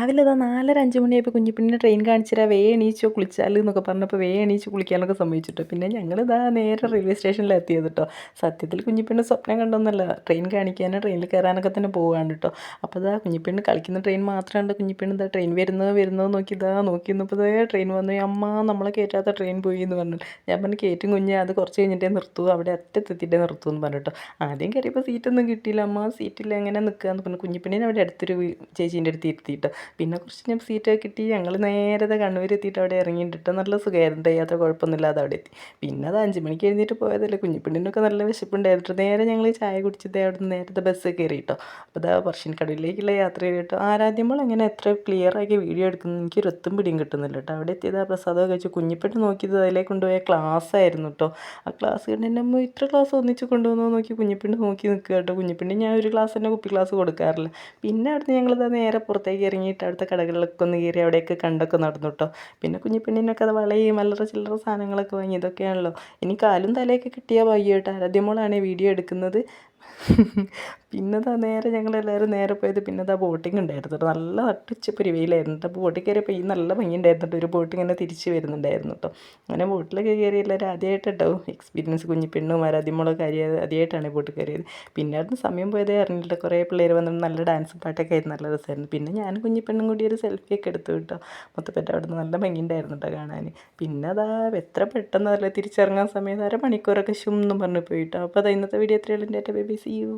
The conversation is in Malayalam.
രാവിലെ ഇതാ 4:30 5 മണിയായപ്പോൾ കുഞ്ഞിപ്പെണ്ണിനെ ട്രെയിൻ കാണിച്ചു തരാം എണീച്ചോ കുളിച്ചാൽ എന്നൊക്കെ പറഞ്ഞപ്പോൾ എണീച്ച് കുളിക്കാനൊക്കെ സമ്മതിച്ചിട്ടോ. പിന്നെ ഞങ്ങളിതാ നേരെ റെയിൽവേ സ്റ്റേഷനിൽ എത്തിയത് കേട്ടോ. സത്യത്തിൽ കുഞ്ഞിപ്പെണ്ണ് സ്വപ്നം കണ്ടൊന്നല്ല, ട്രെയിൻ കാണിക്കാനും ട്രെയിനിൽ കയറാനൊക്കെ തന്നെ പോവുകയാണ് കേട്ടോ. അപ്പോൾ ഇതാ കുഞ്ഞിപ്പെണ്ണ് കളിക്കുന്ന ട്രെയിൻ മാത്രമുണ്ട്. കുഞ്ഞിപ്പെണ്ണ് ഇതാ ട്രെയിൻ വരുന്നത് നോക്കി ഇതാ നോക്കി നിന്നപ്പോൾ ട്രെയിൻ വന്നു. അമ്മ നമ്മളെ കയറ്റാത്ത ട്രെയിൻ പോയി എന്ന് പറഞ്ഞു. ഞാൻ പറഞ്ഞു കയറ്റും കുഞ്ഞ്, അത് കുറച്ച് കഴിഞ്ഞിട്ടേ നിർത്തൂ, അവിടെ അറ്റത്തെത്തിയിട്ടേ നിർത്തൂ എന്ന് പറഞ്ഞു കേട്ടോ. ആദ്യം കയറിയപ്പോൾ സീറ്റൊന്നും കിട്ടിയില്ല. അമ്മ സീറ്റിൽ എങ്ങനെ നിൽക്കുക എന്ന് പറഞ്ഞു. കുഞ്ഞിപ്പെണ്ണിനെ അവിടെ അടുത്തൊരു ചേച്ചീൻ്റെ അടുത്ത് ഇരുത്തിയിട്ട് പിന്നെ കുറച്ച് ഞാൻ സീറ്റൊക്കെ കിട്ടി. ഞങ്ങൾ നേരത്തെ കണ്ണൂർ എത്തിയിട്ട് അവിടെ ഇറങ്ങിയിട്ടിട്ട് നല്ല സുഖമായിരുന്നു, യാത്ര കുഴപ്പമൊന്നുമില്ലാതെ അവിടെ എത്തി. പിന്നെ അത് 5 മണിക്ക് എഴുന്നേറ്റ് പോയതല്ലേ, കുഞ്ഞിപ്പെണ്ണിനൊക്കെ നല്ല വിശപ്പുണ്ടായിരുന്നു. നേരെ ഞങ്ങൾ ചായ കുടിച്ചത് അവിടെ നിന്ന് നേരത്തെ ബസ് കയറി കേട്ടോ. അപ്പോൾ ഇതാ പറശ്ശിനിക്കടവിലേക്കുള്ള യാത്ര കേട്ടോ. ആരാധ്യമോൾ എങ്ങനെ എത്ര ക്ലിയർ ആക്കി വീഡിയോ എടുക്കുന്നു എനിക്കൊരു എത്തും പിടിയും കിട്ടുന്നില്ല കേട്ടോ. അവിടെ എത്തിയത് ആ പ്രസാദമൊക്കെ കഴിച്ചു. കുഞ്ഞിപ്പെണ്ണ് നോക്കിയത് അതിലേക്ക് കൊണ്ടുപോയ ക്ലാസ് ആയിരുന്നു കേട്ടോ. ആ ക്ലാസ് കണ്ട് എൻ്റെ അമ്മ ഇത്ര ക്ലാസ് ഒന്നിച്ച് കൊണ്ടുവന്നോ നോക്കി കുഞ്ഞിപ്പെണ്ണ് നോക്കി നിൽക്കുക കേട്ടോ. കുഞ്ഞിപ്പെണ്ണ് ഞാൻ ഒരു ക്ലാസ് തന്നെ കുപ്പി ക്ലാസ് കൊടുക്കാറില്ല. പിന്നെ അവിടുന്ന് ഞങ്ങളിതാ നേരെ പുറത്തേക്ക് ഇറങ്ങിയിട്ട് അവിടുത്തെ കടകളിലൊക്കെ ഒന്ന് കയറി അവിടെയൊക്കെ കണ്ടൊക്കെ നടന്നു കേട്ടോ. പിന്നെ കുഞ്ഞിപ്പെണ്ണിനൊക്കെ അത് വളയും അല്ലറ ചില്ലറ സാധനങ്ങളൊക്കെ വാങ്ങി. ഇതൊക്കെയാണല്ലോ ഇനി കാലും തലയൊക്കെ കിട്ടിയാൽ വയ്യ കേട്ടോ. ആരാധ്യമോളാണ് വീഡിയോ എടുക്കുന്നത്. പിന്നെ നേരെ ഞങ്ങളെല്ലാവരും നേരെ പോയത് പിന്നെ ബോട്ടിങ് ഉണ്ടായിരുന്നു കേട്ടോ. നല്ല നട്ടുച്ചപ്പൊരി വെയിലായിരുന്നു കേട്ടോ. ബോട്ടിൽ കയറിയപ്പോൾ ഈ നല്ല ഭംഗിയുണ്ടായിരുന്നു കേട്ടോ. ഒരു ബോട്ട് ഇങ്ങനെ തിരിച്ച് വരുന്നുണ്ടായിരുന്നു കേട്ടോ. അങ്ങനെ ബോട്ടിലൊക്കെ കയറി എല്ലാവരും ആദ്യമായിട്ട് കേട്ടോ എക്സ്പീരിയൻസ്. കുഞ്ഞിപ്പെണ്ണും ആരാധ്യമോളൊക്കെ ആദ്യമായിട്ടാണ് ബോട്ടിൽ കയറിയത്. പിന്നെ അവിടുന്ന് സമയം പോയതേ അറിഞ്ഞില്ല. കുറേ പിള്ളേർ വന്നിട്ട് നല്ല ഡാൻസും പാട്ടൊക്കെ ആയിരുന്നു, നല്ല രസമായിരുന്നു. പിന്നെ ഞാനും കുഞ്ഞിപ്പെണ്ണും കൂടി ഒരു സെൽഫിയൊക്കെ എടുത്തു കേട്ടോ. മൊത്തപ്പെട്ട അവിടുന്ന് നല്ല ഭംഗിയുണ്ടായിരുന്നു കേട്ടോ കാണാൻ. പിന്നെ എത്ര പെട്ടെന്നല്ലേ തിരിച്ചിറങ്ങാൻ സമയത്ത് 1/2 മണിക്കൂറൊക്കെ ശും എന്നും പറഞ്ഞു പോയിട്ടോ. അപ്പോൾ ഇന്നത്തെ വീഡിയോ എത്രയുള്ളൂ എൻ്റെ ബേബി. See you.